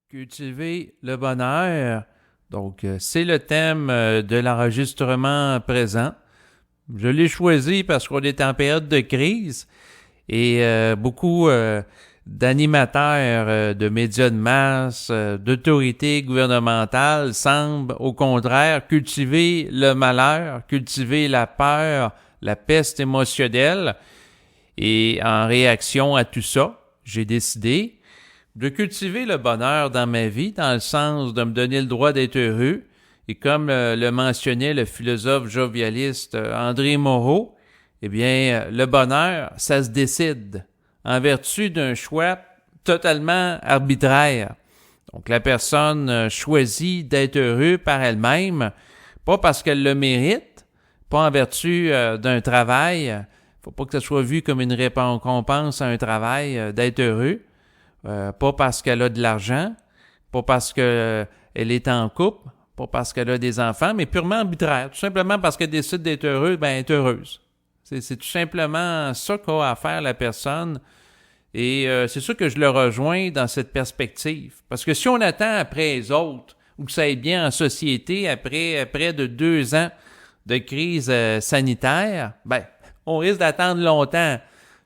Cultiver le bonheur. Donc, c'est le thème de l'enregistrement présent. Je l'ai choisi parce qu'on est en période de crise et beaucoup d'animateurs de médias de masse, d'autorités gouvernementales semblent au contraire cultiver le malheur, cultiver la peur, la peste émotionnelle. Et en réaction à tout ça, j'ai décidé de cultiver le bonheur dans ma vie, dans le sens de me donner le droit d'être heureux. Et comme le mentionnait le philosophe jovialiste André Moreau, eh bien, le bonheur, ça se décide en vertu d'un choix totalement arbitraire. Donc, la personne choisit d'être heureux par elle-même, pas parce qu'elle le mérite, pas en vertu d'un travail. Faut pas que ça soit vu comme une récompense à un travail d'être heureux. Pas parce qu'elle a de l'argent, pas parce qu'elle est en couple, pas parce qu'elle a des enfants, mais purement arbitraire. Tout simplement parce qu'elle décide d'être heureuse, ben elle est heureuse. C'est tout simplement ça qu'a à faire la personne. Et c'est sûr que je le rejoins dans cette perspective. Parce que si on attend après les autres, ou que ça aille bien en société après près de 2 ans de crise sanitaire, ben on risque d'attendre longtemps.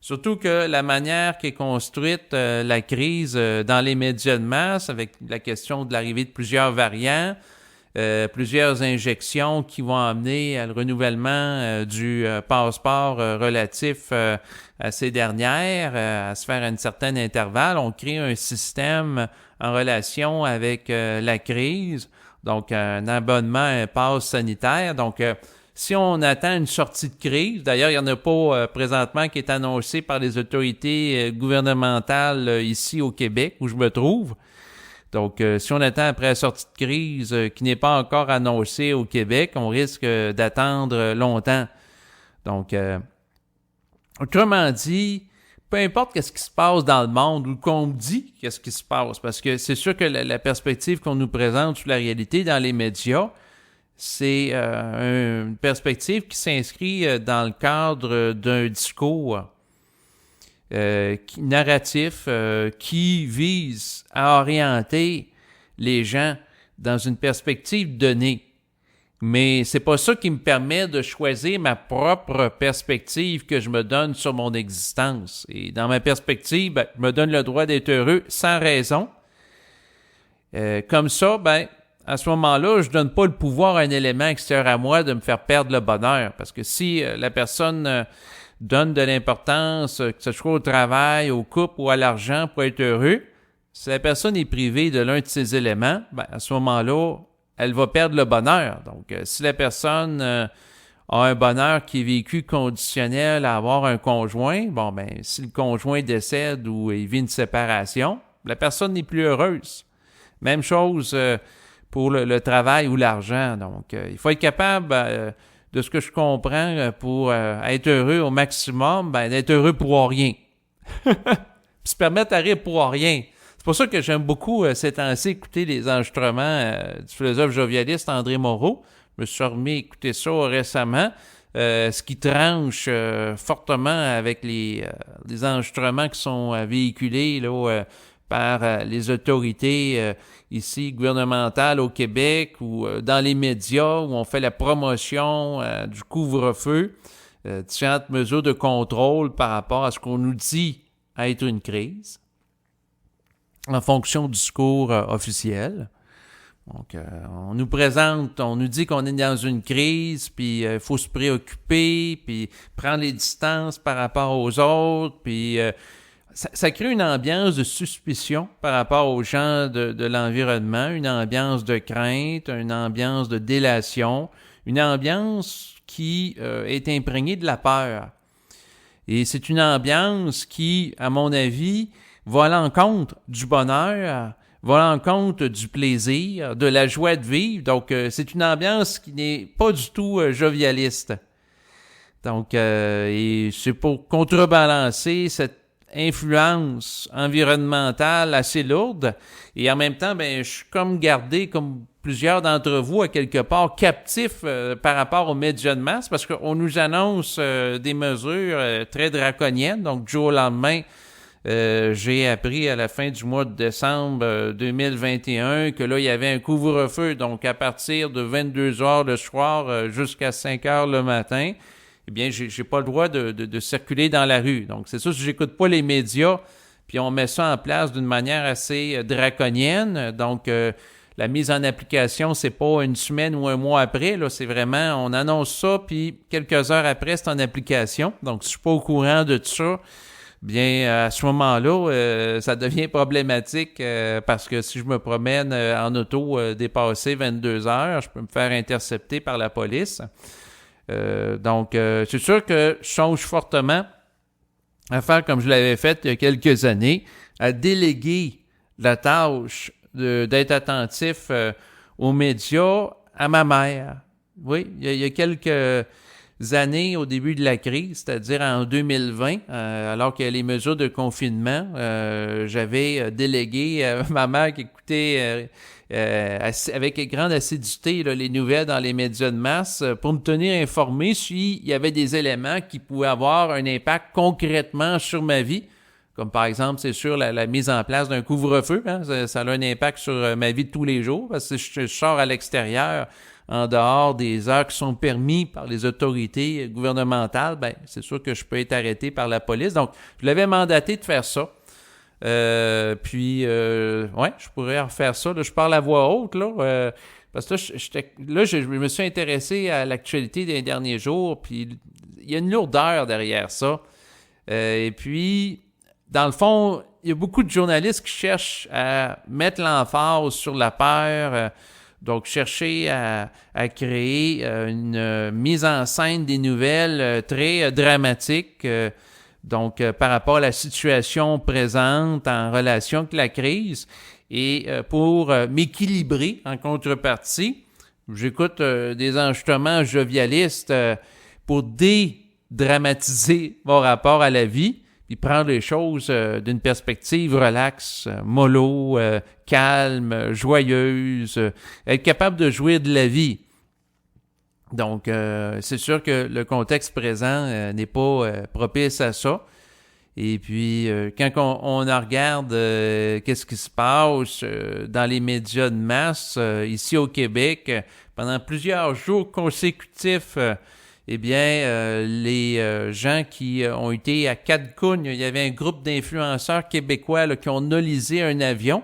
Surtout que la manière qu'est construite la crise dans les médias de masse, avec la question de l'arrivée de plusieurs variants, plusieurs injections qui vont amener à le renouvellement du passeport relatif à ces dernières, à se faire à un certain intervalle, on crée un système en relation avec la crise, donc un abonnement, un pass sanitaire, donc si on attend une sortie de crise, d'ailleurs, il n'y en a pas présentement qui est annoncé par les autorités gouvernementales ici au Québec, où je me trouve. Donc, si on attend après la sortie de crise qui n'est pas encore annoncée au Québec, on risque d'attendre longtemps. Donc, autrement dit, peu importe qu'est-ce qui se passe dans le monde ou qu'on me dit qu'est-ce qui se passe, parce que c'est sûr que la perspective qu'on nous présente sur la réalité dans les médias, c'est une perspective qui s'inscrit dans le cadre d'un discours narratif qui vise à orienter les gens dans une perspective donnée. Mais c'est pas ça qui me permet de choisir ma propre perspective que je me donne sur mon existence. Et dans ma perspective, ben, je me donne le droit d'être heureux sans raison. Comme ça, ben à ce moment-là, je ne donne pas le pouvoir à un élément extérieur à moi de me faire perdre le bonheur. Parce que si la personne donne de l'importance, que ce soit au travail, au couple ou à l'argent pour être heureux, si la personne est privée de l'un de ces éléments, ben, à ce moment-là, elle va perdre le bonheur. Donc, si la personne a un bonheur qui est vécu conditionnel à avoir un conjoint, bon, ben, si le conjoint décède ou il vit une séparation, la personne n'est plus heureuse. Même chose pour le travail ou l'argent. Donc, il faut être capable, de ce que je comprends, pour être heureux au maximum, ben, d'être heureux pour rien. Se permettre à rire pour rien. C'est pour ça que j'aime beaucoup ces temps-ci écouter les enregistrements du philosophe jovialiste André Moreau. Je me suis remis à écouter ça récemment. Ce qui tranche fortement avec les enregistrements qui sont véhiculés là, par les autorités ici gouvernementales au Québec ou dans les médias où on fait la promotion du couvre-feu, différentes mesures de contrôle par rapport à ce qu'on nous dit être une crise en fonction du discours officiel. Donc, on nous présente, on nous dit qu'on est dans une crise, puis il faut se préoccuper, puis prendre les distances par rapport aux autres, puis ça crée une ambiance de suspicion par rapport aux gens de l'environnement, une ambiance de crainte, une ambiance de délation, une ambiance qui est imprégnée de la peur. Et c'est une ambiance qui, à mon avis, va à l'encontre du bonheur, va à l'encontre du plaisir, de la joie de vivre. Donc, c'est une ambiance qui n'est pas du tout jovialiste. Donc, et c'est pour contrebalancer cette influence environnementale assez lourde. Et en même temps, ben, je suis comme gardé, comme plusieurs d'entre vous, à quelque part, captif par rapport aux médias de masse, parce qu'on nous annonce des mesures très draconiennes. Donc, du jour au lendemain, j'ai appris à la fin du mois de décembre 2021 que là, il y avait un couvre-feu. Donc, à partir de 22 heures le soir jusqu'à 5 heures le matin, eh bien, j'ai pas le droit de circuler dans la rue. Donc, c'est sûr, si j'écoute pas les médias, puis on met ça en place d'une manière assez draconienne. Donc, la mise en application, c'est pas une semaine ou un mois après. Là, c'est vraiment, on annonce ça, puis quelques heures après, c'est en application. Donc, si je suis pas au courant de tout ça, bien, à ce moment-là, ça devient problématique parce que si je me promène en auto dépasser 22 heures, je peux me faire intercepter par la police. Donc, c'est sûr que je songe fortement à faire comme je l'avais fait il y a quelques années, à déléguer la tâche d'être attentif aux médias à ma mère. Oui, il y a quelques années au début de la crise, c'est-à-dire en 2020, alors qu'il y a les mesures de confinement, j'avais délégué à ma mère qui écoutait avec grande assiduité là, les nouvelles dans les médias de masse pour me tenir informé s'il y avait des éléments qui pouvaient avoir un impact concrètement sur ma vie. Comme par exemple, c'est sûr, la mise en place d'un couvre-feu, hein, ça a un impact sur ma vie de tous les jours, parce que si je sors à l'extérieur, en dehors des heures qui sont permises par les autorités gouvernementales, ben c'est sûr que je peux être arrêté par la police. Donc, je l'avais mandaté de faire ça. Ouais, je pourrais refaire ça. Là, je parle à voix haute, là, parce que je me suis intéressé à l'actualité des derniers jours, puis il y a une lourdeur derrière ça. Et puis, dans le fond, il y a beaucoup de journalistes qui cherchent à mettre l'emphase sur la peur, donc chercher à créer une mise en scène des nouvelles très dramatiques, donc par rapport à la situation présente en relation avec la crise. Et pour m'équilibrer en contrepartie, j'écoute des enregistrements jovialistes pour dédramatiser mon rapport à la vie, puis prendre les choses d'une perspective relaxe, mollo, calme, joyeuse, être capable de jouir de la vie. Donc, c'est sûr que le contexte présent n'est pas propice à ça. Et puis, quand on regarde qu'est-ce qui se passe dans les médias de masse ici au Québec, pendant plusieurs jours consécutifs, eh bien, les gens qui ont été à Cancun, il y avait un groupe d'influenceurs québécois là, qui ont nolisé un avion.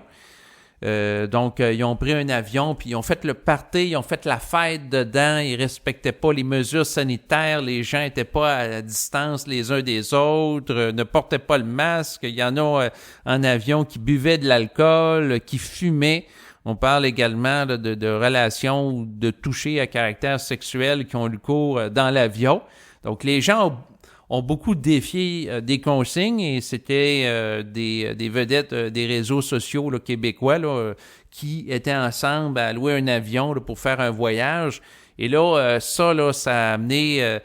Donc, ils ont pris un avion, puis ils ont fait le party, ils ont fait la fête dedans, ils respectaient pas les mesures sanitaires, les gens étaient pas à distance les uns des autres, ne portaient pas le masque, il y en a en avion qui buvaient de l'alcool, qui fumaient. On parle également là, de relations ou de toucher à caractère sexuel qui ont eu cours dans l'avion. Donc, les gens ont beaucoup défié des consignes et c'était des vedettes des réseaux sociaux là, québécois là, qui étaient ensemble à louer un avion là, pour faire un voyage. Et là, ça a amené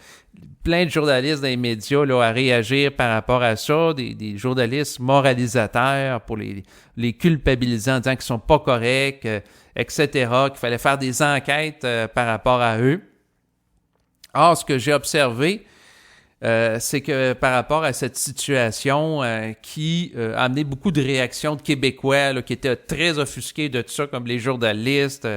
plein de journalistes dans les médias là, à réagir par rapport à ça, des journalistes moralisateurs pour les culpabiliser en disant qu'ils sont pas corrects, etc., qu'il fallait faire des enquêtes par rapport à eux. Or, ce que j'ai observé, c'est que par rapport à cette situation qui a amené beaucoup de réactions de Québécois là, qui étaient très offusqués de tout ça, comme les journalistes,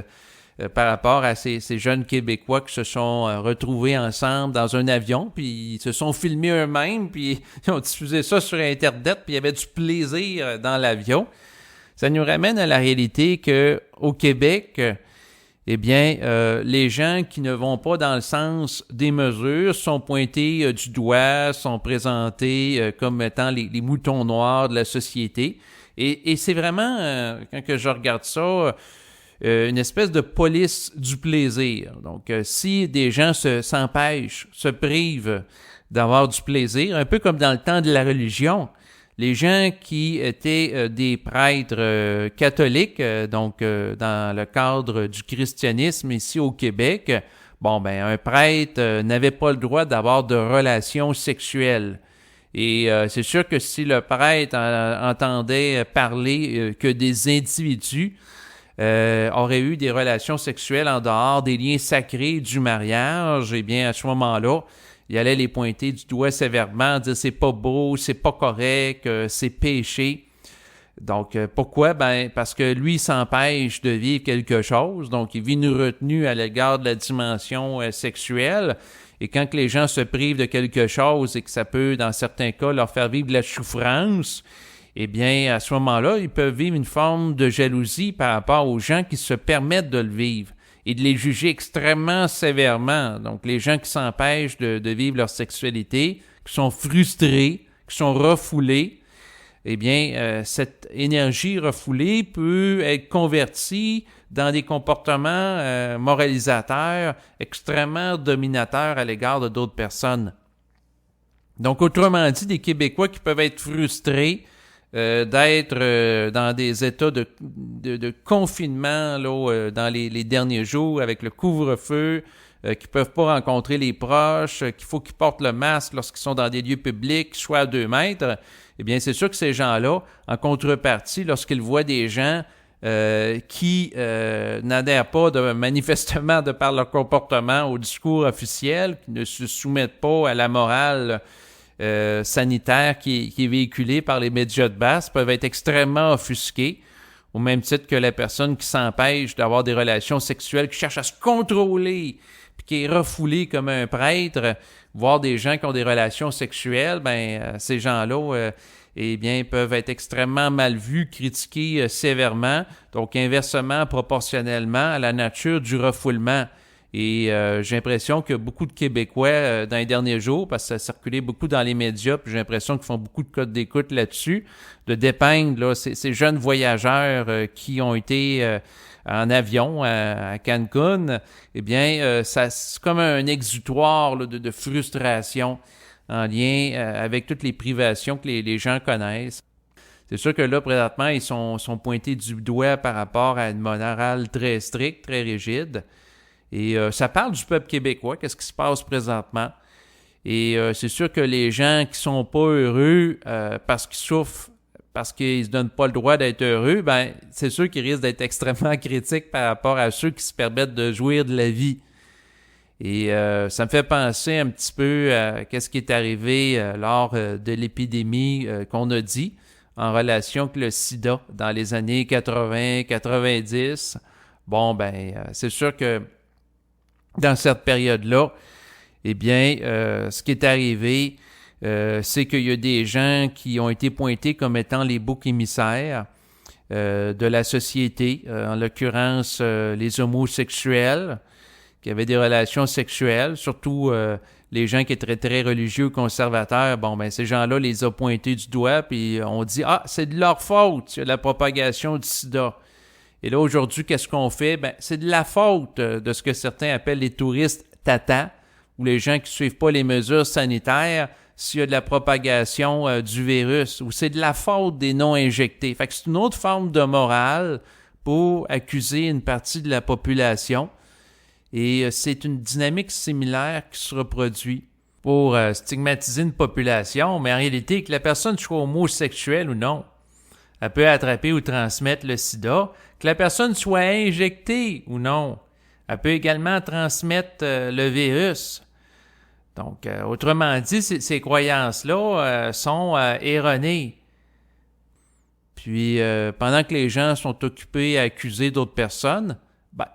par rapport à ces jeunes Québécois qui se sont retrouvés ensemble dans un avion, puis ils se sont filmés eux-mêmes, puis ils ont diffusé ça sur Internet, puis il y avait du plaisir dans l'avion. Ça nous ramène à la réalité qu'au Québec, eh bien, les gens qui ne vont pas dans le sens des mesures sont pointés du doigt, sont présentés comme étant les moutons noirs de la société. Et c'est vraiment, quand que je regarde ça, une espèce de police du plaisir. Donc, si des gens s'empêchent, se privent d'avoir du plaisir, un peu comme dans le temps de la religion, les gens qui étaient des prêtres catholiques, donc dans le cadre du christianisme ici au Québec, bon, ben un prêtre n'avait pas le droit d'avoir de relations sexuelles. Et c'est sûr que si le prêtre entendait parler que des individus auraient eu des relations sexuelles en dehors des liens sacrés du mariage, eh bien, à ce moment-là, il allait les pointer du doigt sévèrement, dire c'est pas beau, c'est pas correct, c'est péché. Donc, pourquoi? Ben, parce que lui, il s'empêche de vivre quelque chose, donc il vit une retenue à l'égard de la dimension sexuelle. Et quand que les gens se privent de quelque chose et que ça peut, dans certains cas, leur faire vivre de la souffrance, eh bien, à ce moment-là, ils peuvent vivre une forme de jalousie par rapport aux gens qui se permettent de le vivre et de les juger extrêmement sévèrement. Donc, les gens qui s'empêchent de vivre leur sexualité, qui sont frustrés, qui sont refoulés, eh bien, cette énergie refoulée peut être convertie dans des comportements moralisateurs, extrêmement dominateurs à l'égard de d'autres personnes. Donc, autrement dit, des Québécois qui peuvent être frustrés d'être dans des états de confinement là, dans les derniers jours avec le couvre-feu, qui ne peuvent pas rencontrer les proches, qu'il faut qu'ils portent le masque lorsqu'ils sont dans des lieux publics, soit à 2 mètres, eh bien, c'est sûr que ces gens-là, en contrepartie, lorsqu'ils voient des gens qui n'adhèrent pas manifestement de par leur comportement au discours officiel, qui ne se soumettent pas à la morale sanitaire qui est véhiculée par les médias de masse, peuvent être extrêmement offusqués, au même titre que la personne qui s'empêche d'avoir des relations sexuelles, qui cherche à se contrôler, puis qui est refoulée comme un prêtre, voir des gens qui ont des relations sexuelles, ces gens-là, eh bien, peuvent être extrêmement mal vus, critiqués sévèrement, donc inversement proportionnellement à la nature du refoulement. Et j'ai l'impression que beaucoup de Québécois, dans les derniers jours, parce que ça a circulé beaucoup dans les médias, puis j'ai l'impression qu'ils font beaucoup de codes d'écoute là-dessus, de dépeindre là, ces jeunes voyageurs qui ont été en avion à Cancun, eh bien, c'est comme un exutoire là, de frustration en lien avec toutes les privations que les gens connaissent. C'est sûr que là, présentement, ils sont pointés du doigt par rapport à une morale très stricte, très rigide. Et ça parle du peuple québécois, qu'est-ce qui se passe présentement. Et c'est sûr que les gens qui sont pas heureux parce qu'ils souffrent, parce qu'ils se donnent pas le droit d'être heureux, ben c'est sûr qu'ils risquent d'être extrêmement critiques par rapport à ceux qui se permettent de jouir de la vie. Et ça me fait penser un petit peu à ce qui est arrivé lors de l'épidémie qu'on a dit en relation avec le sida dans les années 80-90. Bon, c'est sûr que dans cette période-là, eh bien, ce qui est arrivé, c'est qu'il y a des gens qui ont été pointés comme étant les boucs émissaires de la société, en l'occurrence les homosexuels, qui avaient des relations sexuelles, surtout les gens qui étaient très religieux ou conservateurs. Bon, ces gens-là les ont pointés du doigt, puis on dit « Ah, c'est de leur faute, la propagation du sida ». Et là, aujourd'hui, qu'est-ce qu'on fait? C'est de la faute de ce que certains appellent les touristes tata, ou les gens qui ne suivent pas les mesures sanitaires s'il y a de la propagation du virus, ou c'est de la faute des non-injectés. Fait que c'est une autre forme de morale pour accuser une partie de la population. Et c'est une dynamique similaire qui se reproduit pour stigmatiser une population, mais en réalité, que la personne soit homosexuelle ou non, elle peut attraper ou transmettre le sida. Que la personne soit injectée ou non, elle peut également transmettre le virus. Donc, autrement dit, ces croyances-là sont erronées. Puis, pendant que les gens sont occupés à accuser d'autres personnes,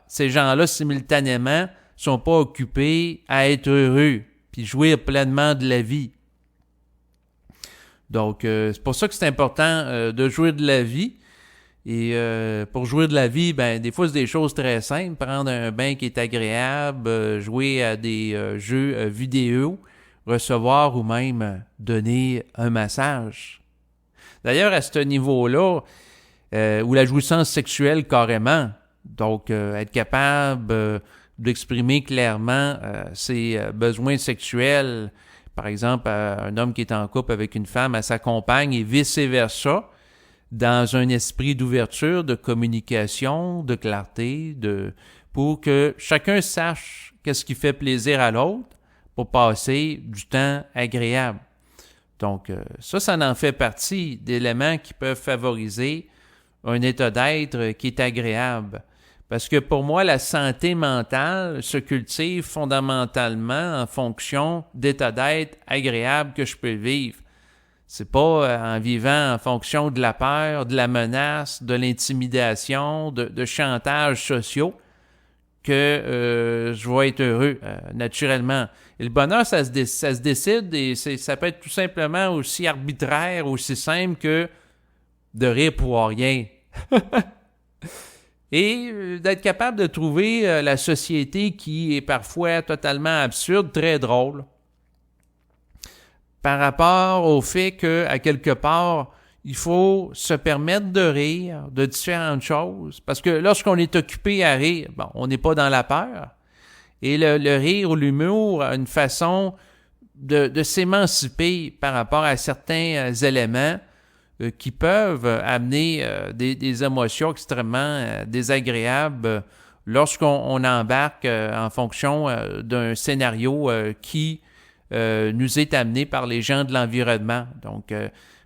ces gens-là, simultanément, ne sont pas occupés à être heureux puis jouir pleinement de la vie. Donc, c'est pour ça que c'est important de jouir de la vie. Et pour jouir de la vie, des fois, c'est des choses très simples. Prendre un bain qui est agréable, jouer à des jeux vidéo, recevoir ou même donner un massage. D'ailleurs, à ce niveau-là, ou la jouissance sexuelle carrément, donc être capable d'exprimer clairement ses besoins sexuels, par exemple, un homme qui est en couple avec une femme à sa compagne et vice-versa, dans un esprit d'ouverture, de communication, de clarté, pour que chacun sache qu'est-ce qui fait plaisir à l'autre pour passer du temps agréable. Donc, ça en fait partie d'éléments qui peuvent favoriser un état d'être qui est agréable. Parce que pour moi, la santé mentale se cultive fondamentalement en fonction d'état d'être agréable que je peux vivre. C'est pas en vivant en fonction de la peur, de la menace, de l'intimidation, de chantages sociaux que je vais être heureux, naturellement. Et le bonheur, ça se décide et ça peut être tout simplement aussi arbitraire, aussi simple que de rire pour rien. Et d'être capable de trouver la société qui est parfois totalement absurde, très drôle, par rapport au fait qu'à quelque part, il faut se permettre de rire de différentes choses. Parce que lorsqu'on est occupé à rire, bon, on n'est pas dans la peur. Et le rire ou l'humour a une façon de s'émanciper par rapport à certains éléments qui peuvent amener des émotions extrêmement désagréables lorsqu'on embarque en fonction d'un scénario qui nous est amené par les gens de l'environnement. Donc,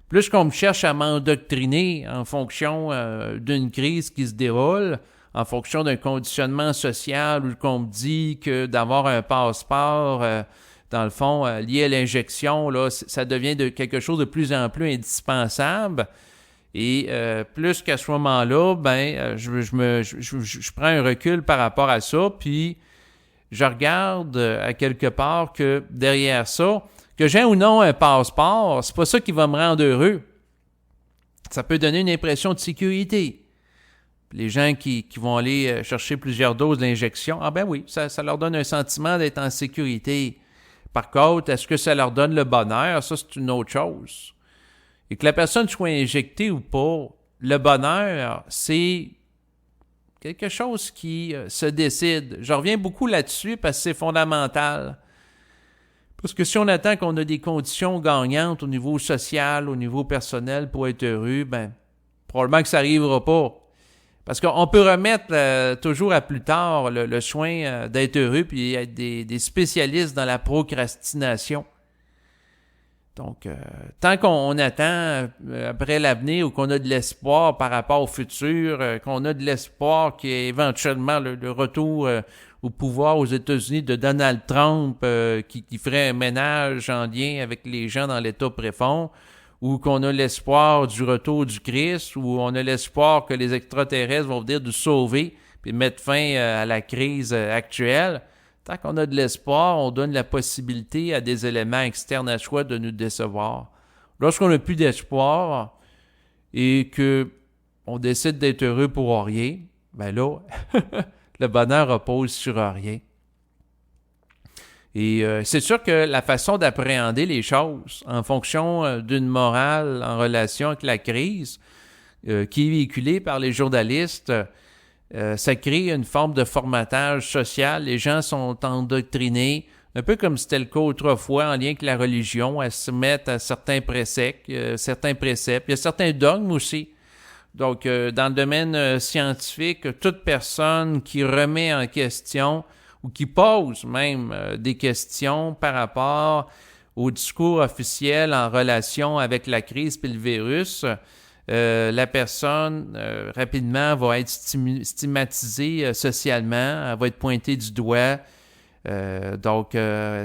plus qu'on me cherche à m'endoctriner en fonction d'une crise qui se déroule, en fonction d'un conditionnement social où qu'on me dit que d'avoir un passeport, dans le fond, lié à l'injection, là, ça devient quelque chose de plus en plus indispensable. Et plus qu'à ce moment-là, je prends un recul par rapport à ça, puis je regarde à quelque part que derrière ça, que j'ai ou non un passeport, c'est pas ça qui va me rendre heureux. Ça peut donner une impression de sécurité. Les gens qui vont aller chercher plusieurs doses d'injection, ah ben oui, ça leur donne un sentiment d'être en sécurité. Par contre, est-ce que ça leur donne le bonheur? Ça, c'est une autre chose. Et que la personne soit injectée ou pas, le bonheur, c'est quelque chose qui se décide. Je reviens beaucoup là-dessus parce que c'est fondamental. Parce que si on attend qu'on a des conditions gagnantes au niveau social, au niveau personnel pour être heureux, ben probablement que ça n'arrivera pas. Parce qu'on peut remettre toujours à plus tard le soin d'être heureux puis être des spécialistes dans la procrastination. Donc, tant qu'on attend après l'avenir ou qu'on a de l'espoir par rapport au futur, qu'on a de l'espoir qu'il y ait éventuellement le retour au pouvoir aux États-Unis de Donald Trump qui ferait un ménage en lien avec les gens dans l'État profond, ou qu'on a l'espoir du retour du Christ, ou on a l'espoir que les extraterrestres vont venir nous sauver puis mettre fin à la crise actuelle. Tant qu'on a de l'espoir, on donne la possibilité à des éléments externes à soi de nous décevoir. Lorsqu'on n'a plus d'espoir et qu'on décide d'être heureux pour rien, ben là, le bonheur repose sur rien. Et c'est sûr que la façon d'appréhender les choses en fonction d'une morale en relation avec la crise qui est véhiculée par les journalistes, ça crée une forme de formatage social. Les gens sont endoctrinés, un peu comme c'était le cas autrefois en lien avec la religion, à se mettre à certains préceptes. Il y a certains dogmes aussi. Donc, dans le domaine scientifique, toute personne qui remet en question ou qui pose même des questions par rapport au discours officiel en relation avec la crise puis le virus, la personne rapidement va être stigmatisée socialement, elle va être pointée du doigt. Donc,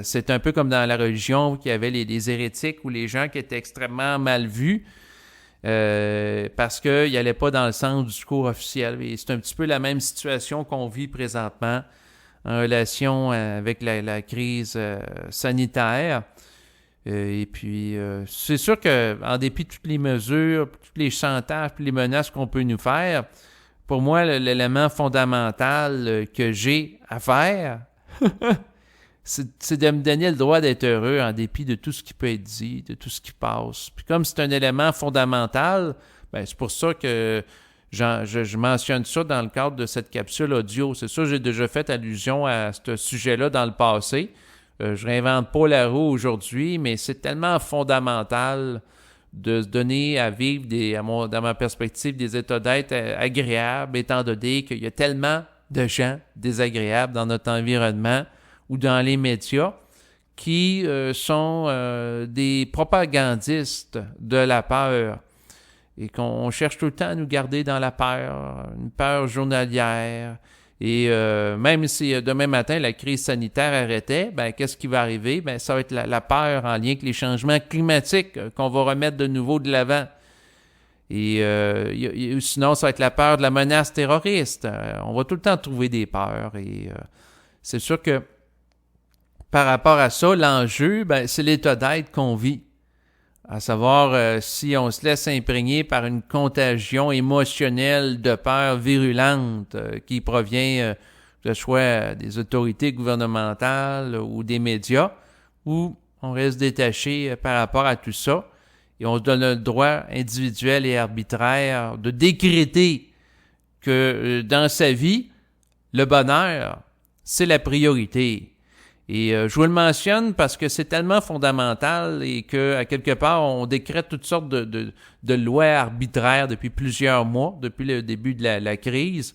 c'est un peu comme dans la religion où il y avait les hérétiques ou les gens qui étaient extrêmement mal vus parce qu'ils n'allaient pas dans le sens du discours officiel. Et c'est un petit peu la même situation qu'on vit présentement en relation avec la crise sanitaire. Et puis, c'est sûr qu'en dépit de toutes les mesures, tous les chantages, les menaces qu'on peut nous faire, pour moi, l'élément fondamental que j'ai à faire, c'est de me donner le droit d'être heureux en dépit de tout ce qui peut être dit, de tout ce qui passe. Puis comme c'est un élément fondamental, ben c'est pour ça que je mentionne ça dans le cadre de cette capsule audio. C'est sûr, j'ai déjà fait allusion à ce sujet-là dans le passé. Je réinvente pas la roue aujourd'hui, mais c'est tellement fondamental de se donner à vivre, dans ma perspective, des états d'être agréables, étant donné qu'il y a tellement de gens désagréables dans notre environnement ou dans les médias qui sont des propagandistes de la peur. et qu'on cherche tout le temps à nous garder dans la peur, une peur journalière. Et même si demain matin, la crise sanitaire arrêtait, ben, qu'est-ce qui va arriver? Ben, ça va être la peur en lien avec les changements climatiques qu'on va remettre de nouveau de l'avant. Et sinon, ça va être la peur de la menace terroriste. On va tout le temps trouver des peurs. Et c'est sûr que par rapport à ça, l'enjeu, ben, c'est l'état d'être qu'on vit. À savoir si on se laisse imprégner par une contagion émotionnelle de peur virulente qui provient, que ce soit des autorités gouvernementales ou des médias, ou on reste détaché par rapport à tout ça et on se donne le droit individuel et arbitraire de décréter que dans sa vie, le bonheur, c'est la priorité. Et je vous le mentionne parce que c'est tellement fondamental et qu'à quelque part, on décrète toutes sortes de lois arbitraires depuis plusieurs mois, depuis le début de la crise,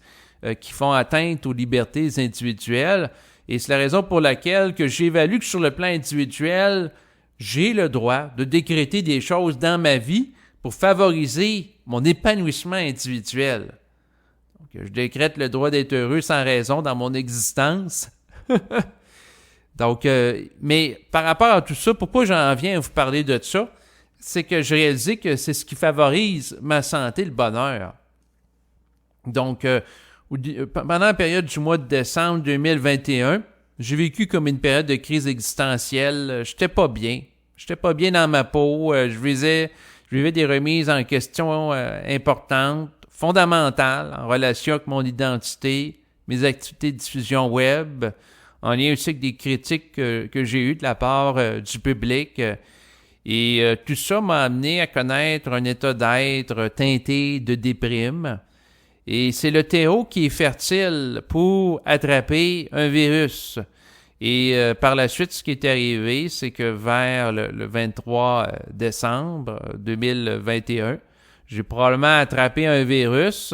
qui font atteinte aux libertés individuelles. Et c'est la raison pour laquelle que j'évalue que sur le plan individuel, j'ai le droit de décréter des choses dans ma vie pour favoriser mon épanouissement individuel. Donc, je décrète le droit d'être heureux sans raison dans mon existence. Donc, mais par rapport à tout ça, pourquoi j'en viens à vous parler de ça? C'est que j'ai réalisé que c'est ce qui favorise ma santé, le bonheur. Donc, pendant la période du mois de décembre 2021, j'ai vécu comme une période de crise existentielle. J'étais pas bien. J'étais pas bien dans ma peau. Je vivais des remises en question importantes, fondamentales, en relation avec mon identité, mes activités de diffusion web, en lien aussi avec des critiques que j'ai eues de la part du public. Et tout ça m'a amené à connaître un état d'être teinté de déprime. Et c'est le terreau qui est fertile pour attraper un virus. Et par la suite, ce qui est arrivé, c'est que vers le 23 décembre 2021, j'ai probablement attrapé un virus.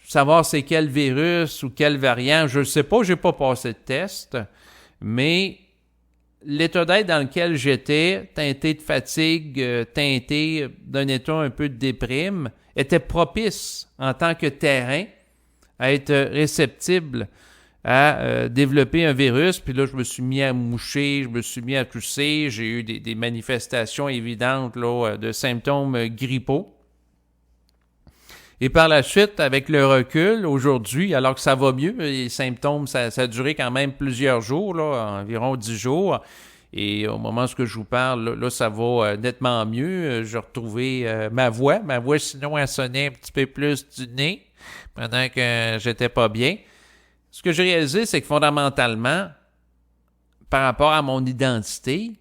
Savoir c'est quel virus ou quel variant, je ne sais pas, je n'ai pas passé de test, mais l'état d'être dans lequel j'étais, teinté de fatigue, teinté d'un état un peu de déprime, était propice en tant que terrain à être réceptible à développer un virus. Puis là, je me suis mis à moucher, je me suis mis à tousser, j'ai eu des manifestations évidentes là, de symptômes grippaux. Et par la suite, avec le recul, aujourd'hui, alors que ça va mieux, les symptômes, ça a duré quand même plusieurs jours, là, environ 10 jours. Et au moment où je vous parle, là ça va nettement mieux. J'ai retrouvé ma voix. Ma voix, sinon, elle sonnait un petit peu plus du nez pendant que j'étais pas bien. Ce que j'ai réalisé, c'est que fondamentalement, par rapport à mon identité,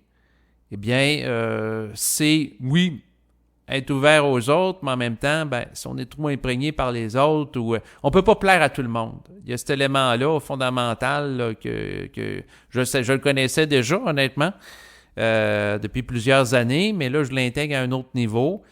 eh bien, c'est, oui, être ouvert aux autres, mais en même temps, ben, si on est trop imprégné par les autres, ou on peut pas plaire à tout le monde. Il y a cet élément-là fondamental là, que je le connaissais déjà, honnêtement, depuis plusieurs années, mais là, je l'intègre à un autre niveau,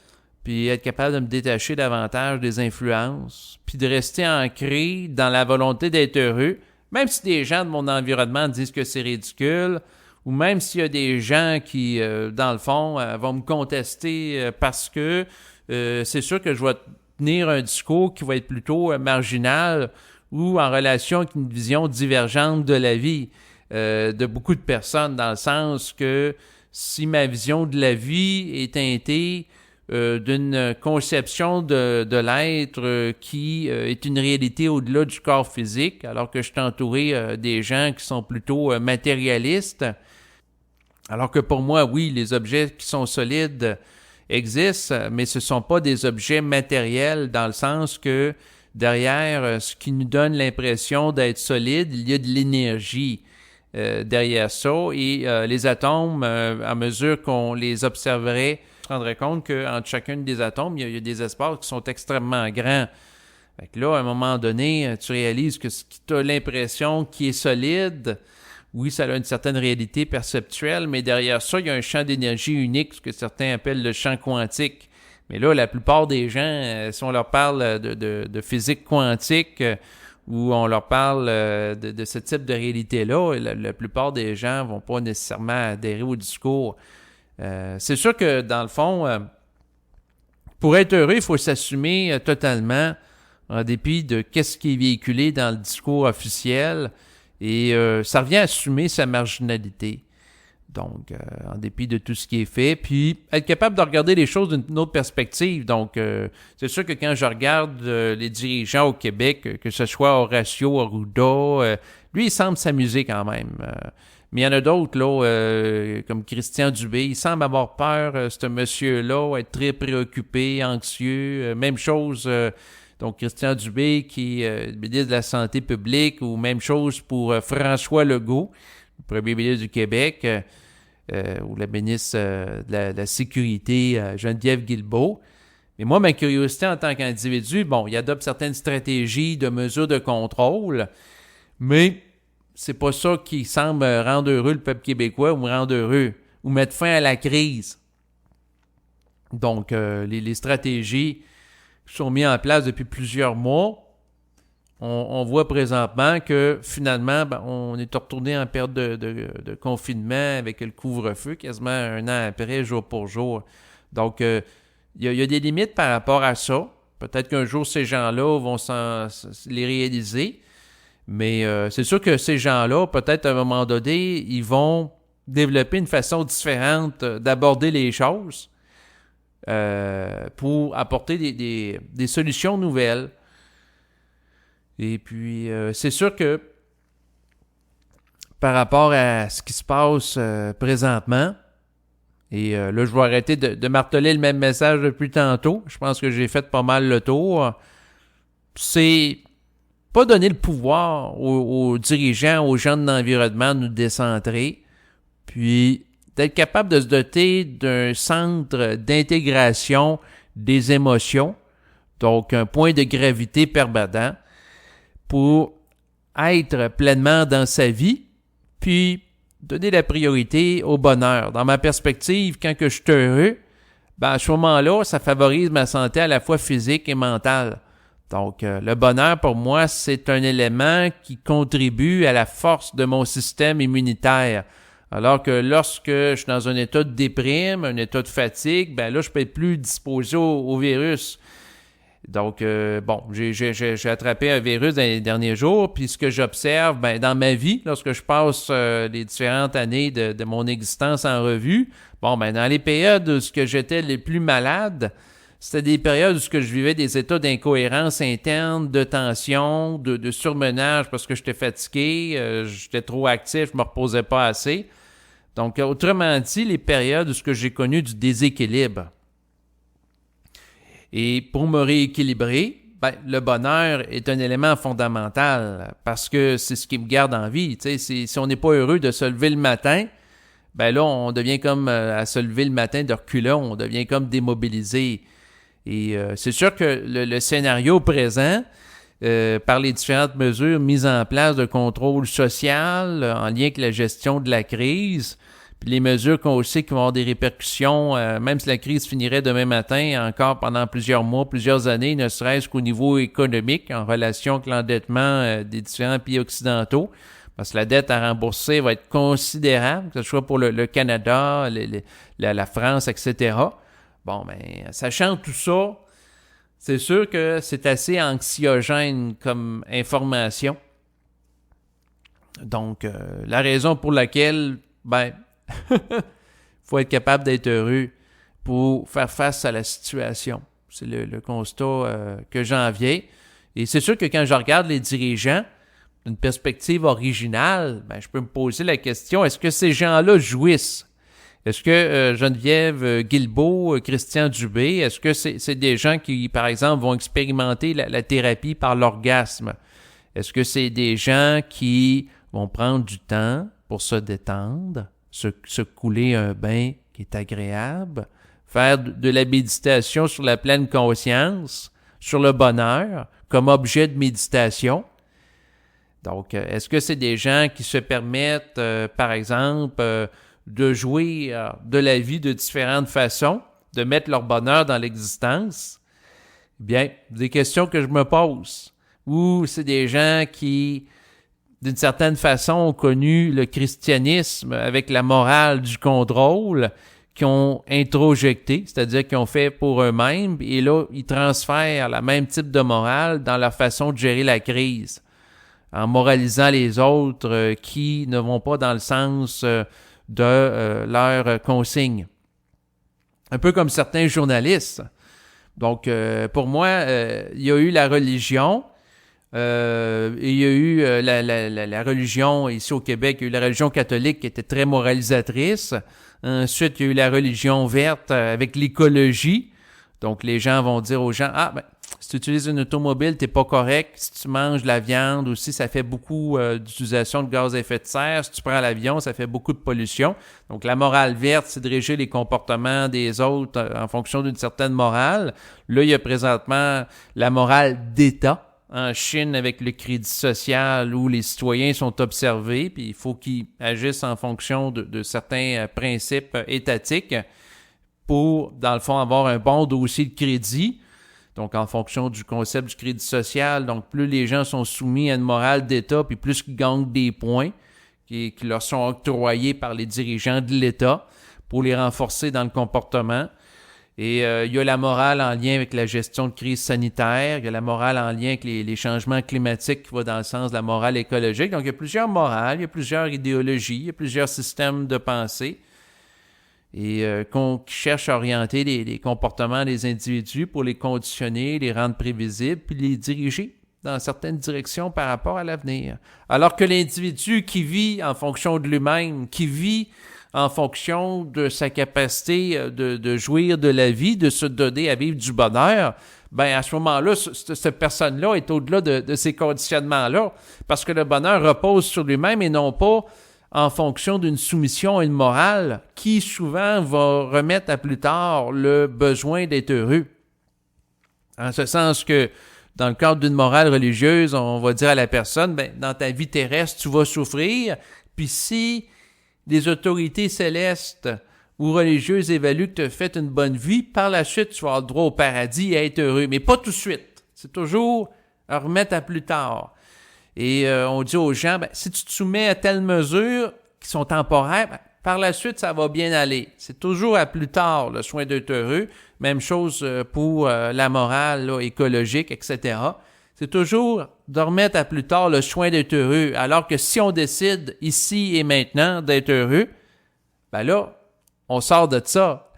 puis être capable de me détacher davantage des influences, puis de rester ancré dans la volonté d'être heureux, même si des gens de mon environnement disent que c'est ridicule, ou même s'il y a des gens qui, dans le fond, vont me contester parce que c'est sûr que je vais tenir un discours qui va être plutôt marginal ou en relation avec une vision divergente de la vie de beaucoup de personnes, dans le sens que si ma vision de la vie est teintée d'une conception de l'être qui est une réalité au-delà du corps physique, alors que je suis entouré des gens qui sont plutôt matérialistes. Alors que pour moi, oui, les objets qui sont solides existent, mais ce ne sont pas des objets matériels dans le sens que derrière ce qui nous donne l'impression d'être solide, il y a de l'énergie derrière ça. Et les atomes, à mesure qu'on les observerait, on se rendrait compte qu'entre chacun des atomes, il y a des espaces qui sont extrêmement grands. Fait que là, à un moment donné, tu réalises que ce qui t'a l'impression qui est solide, oui, ça a une certaine réalité perceptuelle, mais derrière ça, il y a un champ d'énergie unique, ce que certains appellent le champ quantique. Mais là, la plupart des gens, si on leur parle de physique quantique ou on leur parle de ce type de réalité-là, la plupart des gens ne vont pas nécessairement adhérer au discours. C'est sûr que, dans le fond, Pour être heureux, il faut s'assumer totalement, en dépit de qu'est-ce qui est véhiculé dans le discours officiel, et ça revient à assumer sa marginalité. Donc, en dépit de tout ce qui est fait, puis être capable de regarder les choses d'une autre perspective. Donc, c'est sûr que quand je regarde les dirigeants au Québec, que ce soit Horacio Arruda, lui, il semble s'amuser quand même. Mais il y en a d'autres, là, comme Christian Dubé, il semble avoir peur, ce monsieur-là, être très préoccupé, anxieux. Même chose, donc Christian Dubé, qui est ministre de la Santé publique, ou même chose pour François Legault, le premier ministre du Québec, ou la ministre de la Sécurité, Geneviève Guilbeault. Mais moi, ma curiosité en tant qu'individu, bon, il adopte certaines stratégies de mesures de contrôle, mais c'est pas ça qui semble rendre heureux le peuple québécois ou rendre heureux, ou mettre fin à la crise. Donc, les stratégies sont mises en place depuis plusieurs mois. On voit présentement que finalement, on est retourné en période de confinement avec le couvre-feu, quasiment un an après, jour pour jour. Donc, il y a des limites par rapport à ça. Peut-être qu'un jour, ces gens-là vont les réaliser. Mais c'est sûr que ces gens-là, peut-être à un moment donné, ils vont développer une façon différente d'aborder les choses pour apporter des solutions nouvelles. Et puis, c'est sûr que par rapport à ce qui se passe présentement, et là, je vais arrêter de marteler le même message depuis tantôt. Je pense que j'ai fait pas mal le tour. C'est pas donner le pouvoir aux dirigeants, aux gens de l'environnement de nous décentrer, puis d'être capable de se doter d'un centre d'intégration des émotions, donc un point de gravité permanent, pour être pleinement dans sa vie, puis donner la priorité au bonheur. Dans ma perspective, quand que je suis heureux, à ce moment-là, ça favorise ma santé à la fois physique et mentale. Donc, le bonheur, pour moi, c'est un élément qui contribue à la force de mon système immunitaire. Alors que lorsque je suis dans un état de déprime, un état de fatigue, là, je peux être plus disposé au virus. Donc, j'ai attrapé un virus dans les derniers jours, puis ce que j'observe, dans ma vie, lorsque je passe les différentes années de mon existence en revue, dans les périodes où j'étais les plus malade, c'était des périodes où je vivais des états d'incohérence interne, de tension, de surmenage parce que j'étais fatigué, j'étais trop actif, je me reposais pas assez. Donc, autrement dit, les périodes où j'ai connu du déséquilibre. Et pour me rééquilibrer, le bonheur est un élément fondamental parce que c'est ce qui me garde en vie. Si on n'est pas heureux de se lever le matin, là, on devient comme à se lever le matin de reculons, on devient comme démobilisé. Et c'est sûr que le scénario présent, par les différentes mesures mises en place de contrôle social en lien avec la gestion de la crise, puis les mesures qu'on sait qui vont avoir des répercussions, même si la crise finirait demain matin, encore pendant plusieurs mois, plusieurs années, ne serait-ce qu'au niveau économique, en relation avec l'endettement des différents pays occidentaux, parce que la dette à rembourser va être considérable, que ce soit pour le Canada, la France, etc. Sachant tout ça, c'est sûr que c'est assez anxiogène comme information. Donc, la raison pour laquelle, faut être capable d'être heureux pour faire face à la situation. C'est le constat que j'en viens. Et c'est sûr que quand je regarde les dirigeants d'une perspective originale, je peux me poser la question, est-ce que ces gens-là jouissent? Est-ce que Geneviève Guilbeault, Christian Dubé, est-ce que c'est des gens qui, par exemple, vont expérimenter la thérapie par l'orgasme? Est-ce que c'est des gens qui vont prendre du temps pour se détendre, se couler un bain qui est agréable, faire de la méditation sur la pleine conscience, sur le bonheur, comme objet de méditation? Donc, est-ce que c'est des gens qui se permettent, par exemple, de jouer de la vie de différentes façons, de mettre leur bonheur dans l'existence? Bien, des questions que je me pose. Ou c'est des gens qui, d'une certaine façon, ont connu le christianisme avec la morale du contrôle, qui ont introjecté, c'est-à-dire qu'ils ont fait pour eux-mêmes, et là, ils transfèrent le même type de morale dans leur façon de gérer la crise, en moralisant les autres qui ne vont pas dans le sens de leurs consignes. Un peu comme certains journalistes. Donc, pour moi, il y a eu la religion, et il y a eu la religion, ici au Québec, il y a eu la religion catholique qui était très moralisatrice. Ensuite, il y a eu la religion verte avec l'écologie. Donc, les gens vont dire aux gens, si tu utilises une automobile, t'es pas correct. Si tu manges de la viande aussi, ça fait beaucoup d'utilisation de gaz à effet de serre. Si tu prends l'avion, ça fait beaucoup de pollution. Donc, la morale verte, c'est de régir les comportements des autres en fonction d'une certaine morale. Là, il y a présentement la morale d'État. En Chine, avec le crédit social où les citoyens sont observés, puis il faut qu'ils agissent en fonction de certains principes étatiques pour, dans le fond, avoir un bon dossier de crédit. Donc, en fonction du concept du crédit social, donc plus les gens sont soumis à une morale d'État, puis plus ils gagnent des points qui leur sont octroyés par les dirigeants de l'État pour les renforcer dans le comportement. Et il y a la morale en lien avec la gestion de crise sanitaire, il y a la morale en lien avec les changements climatiques qui va dans le sens de la morale écologique. Donc, il y a plusieurs morales, il y a plusieurs idéologies, il y a plusieurs systèmes de pensée et qui cherchent à orienter les comportements des individus pour les conditionner, les rendre prévisibles, puis les diriger dans certaines directions par rapport à l'avenir. Alors que l'individu qui vit en fonction de lui-même, qui vit en fonction de sa capacité de jouir de la vie, de se donner à vivre du bonheur, à ce moment-là, cette personne-là est au-delà de ces conditionnements-là, parce que le bonheur repose sur lui-même et non pas en fonction d'une soumission à une morale qui souvent va remettre à plus tard le besoin d'être heureux. En ce sens que dans le cadre d'une morale religieuse, on va dire à la personne, dans ta vie terrestre, tu vas souffrir, puis si des autorités célestes ou religieuses évaluent que tu as fait une bonne vie, par la suite, tu vas avoir le droit au paradis et à être heureux. Mais pas tout de suite. C'est toujours à remettre à plus tard. Et on dit aux gens, si tu te soumets à telles mesures qui sont temporaires, par la suite, ça va bien aller. C'est toujours à plus tard, le soin d'être heureux. Même chose pour la morale là, écologique, etc. C'est toujours de remettre à plus tard le soin d'être heureux. Alors que si on décide ici et maintenant d'être heureux, là, on sort de ça.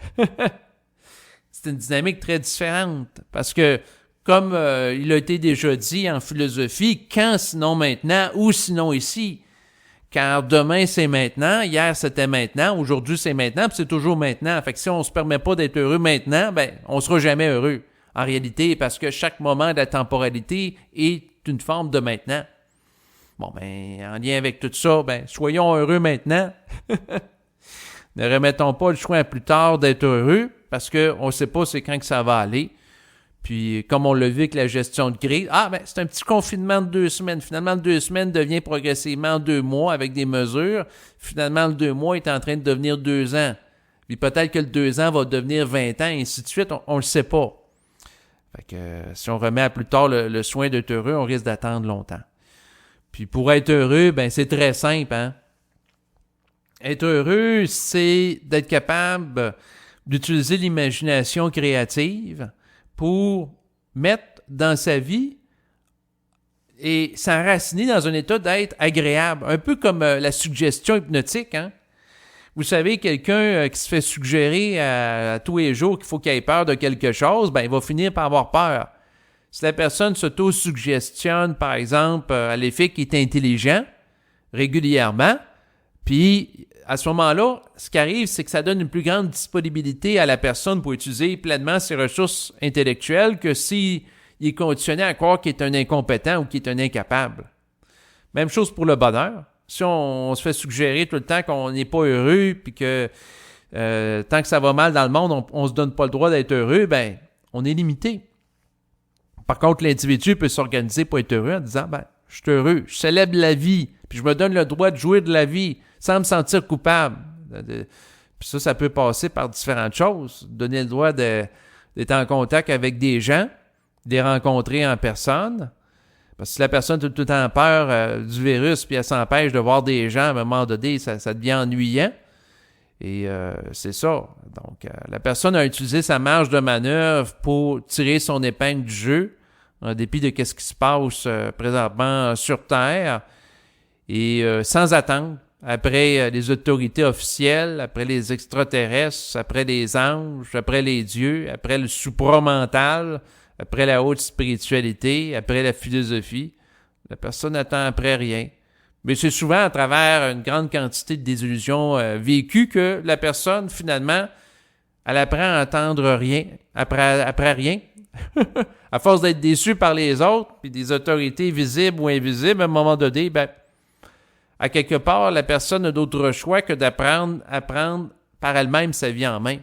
C'est une dynamique très différente. Parce que, comme il a été déjà dit en philosophie, quand sinon maintenant ou sinon ici. Car demain c'est maintenant, hier c'était maintenant, aujourd'hui c'est maintenant, puis c'est toujours maintenant. Fait que si on se permet pas d'être heureux maintenant, on sera jamais heureux. En réalité, parce que chaque moment de la temporalité est une forme de maintenant. Bon, en lien avec tout ça, soyons heureux maintenant. Ne remettons pas le choix à plus tard d'être heureux, parce qu'on ne sait pas c'est quand que ça va aller. Puis, comme on l'a vu avec la gestion de crise, c'est un petit confinement de 2 semaines. Finalement, le 2 semaines devient progressivement 2 mois avec des mesures. Finalement, le 2 mois est en train de devenir 2 ans. Puis peut-être que le 2 ans va devenir 20 ans, et ainsi de suite. On ne le sait pas. Fait que si on remet à plus tard le soin d'être heureux, on risque d'attendre longtemps. Puis pour être heureux, c'est très simple, hein? Être heureux, c'est d'être capable d'utiliser l'imagination créative pour mettre dans sa vie et s'enraciner dans un état d'être agréable. Un peu comme la suggestion hypnotique, hein? Vous savez, quelqu'un qui se fait suggérer à tous les jours qu'il faut qu'il ait peur de quelque chose, il va finir par avoir peur. Si la personne s'auto-suggestionne, par exemple, à l'effet qu'il est intelligent, régulièrement, puis à ce moment-là, ce qui arrive, c'est que ça donne une plus grande disponibilité à la personne pour utiliser pleinement ses ressources intellectuelles que s'il est conditionné à croire qu'il est un incompétent ou qu'il est un incapable. Même chose pour le bonheur. Si on se fait suggérer tout le temps qu'on n'est pas heureux puis que tant que ça va mal dans le monde, on ne se donne pas le droit d'être heureux, on est limité. Par contre, l'individu peut s'organiser pour être heureux en disant je suis heureux, je célèbre la vie, puis je me donne le droit de jouir de la vie sans me sentir coupable. Puis ça peut passer par différentes choses. Donner le droit d'être en contact avec des gens, de les rencontrer en personne. Parce que si la personne a tout le temps peur du virus puis elle s'empêche de voir des gens, à un moment donné, ça devient ennuyant. Et c'est ça. Donc, la personne a utilisé sa marge de manœuvre pour tirer son épingle du jeu, en dépit de ce qui se passe présentement sur Terre, et sans attendre, après les autorités officielles, après les extraterrestres, après les anges, après les dieux, après le supramental, après la haute spiritualité, après la philosophie. La personne n'attend après rien. Mais c'est souvent à travers une grande quantité de désillusions vécues que la personne, finalement, elle apprend à entendre rien, après rien. À force d'être déçue par les autres, puis des autorités visibles ou invisibles, à un moment donné, à quelque part, la personne n'a d'autre choix que à prendre par elle-même sa vie en main.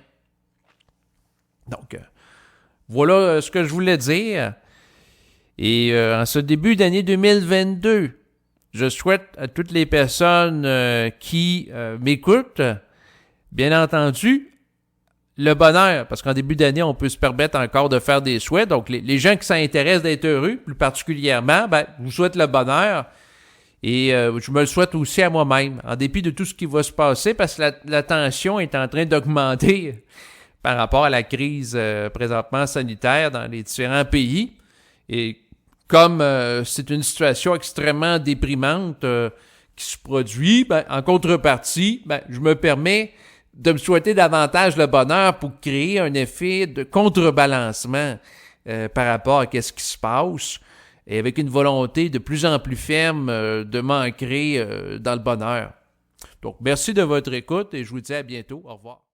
Donc, voilà ce que je voulais dire. Et en ce début d'année 2022, je souhaite à toutes les personnes qui m'écoutent, bien entendu, le bonheur, parce qu'en début d'année, on peut se permettre encore de faire des souhaits. Donc, les gens qui s'intéressent d'être heureux, plus particulièrement, je vous souhaite le bonheur. Et je me le souhaite aussi à moi-même, en dépit de tout ce qui va se passer, parce que la tension est en train d'augmenter par rapport à la crise présentement sanitaire dans les différents pays. Et comme c'est une situation extrêmement déprimante qui se produit, en contrepartie, je me permets de me souhaiter davantage le bonheur pour créer un effet de contrebalancement par rapport à ce qui se passe, et avec une volonté de plus en plus ferme de m'ancrer dans le bonheur. Donc, merci de votre écoute et je vous dis à bientôt. Au revoir.